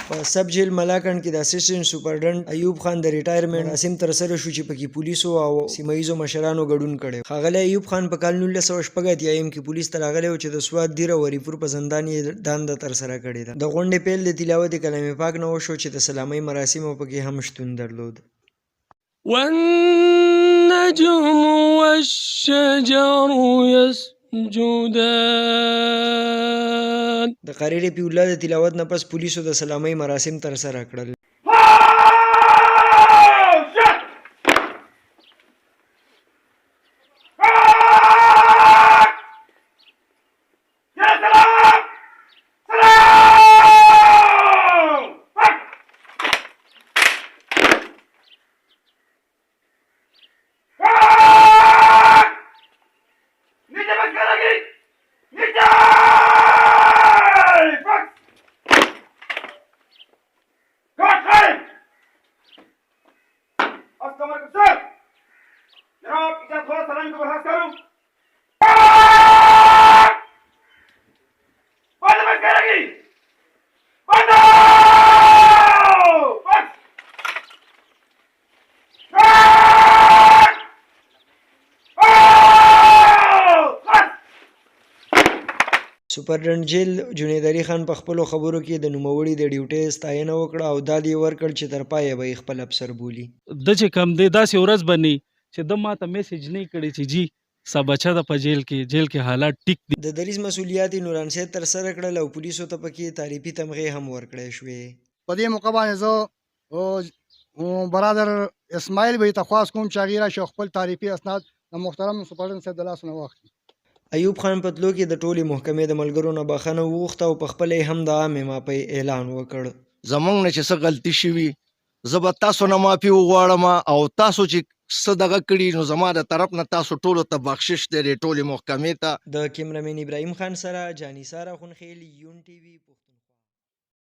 په سب جیل ملاکنډ کې د اسسټنټ سپرډنټ ایوب خان د ریټایرمنټ مراسم ترسره شو چې پکې پولیسو او سیمه ییزو مشرانو ګډون کړی. ښاغلی ایوب خان په کال 1980 کې پولیس ته راغلی و چې د سوات دیر او وریپور په زندان یې دنده ترسره کړې ده. د غونډې پیل د تلاوت کلام پاک نه وشو چې د سلامۍ مراسم پکې هم شتون درلود. والنجم والشجر يسجدان. د قاری رفیع الله د تلاوت نه پس پولیسو د سلامۍ مراسم ترسره کړل. سپرډنټ جیل جنید علي خان په خپلو خبرو کې د نوموړي د ډیوټۍ ستاینه وکړه او ډاډ یې ورکړ چې تر پایه به یې خپل افسر بولي. د چې کم دی داسې ورځ به نه چې د ماته میسج نه کړي چې جی سبچه ده په جیل کې حالات ټیک دي. د دریځ مسؤلیات یې نوران سید ترسره کړل او پولیسو ته پکې تعریفي تمغې هم ورکړی شوې. په دې موقع باندې زه برادر اسماعیل به یې تخواست کوم چې هغې راشي او خپل تعریفي اسناد د محترم سپرډنټ صاحب د لاسو نه واخلي. ایوب خان په تلو کې د ټولې محکمې د ملګرو نه بخښنه وغوښته او په خپله یې هم د عامې معافۍ اعلان وکړ. زمونږ نه چې څه غلطي شوي زه به تاسو نه معافي وغواړم او تاسو چې څه دغه کړي نو زما د طرف نه تاسو ټولو ته بخشش دی ټولې محکمې ته. د کیمرامین ابراهیم خان سره جاني ساره خونخیل، یون ټي وي.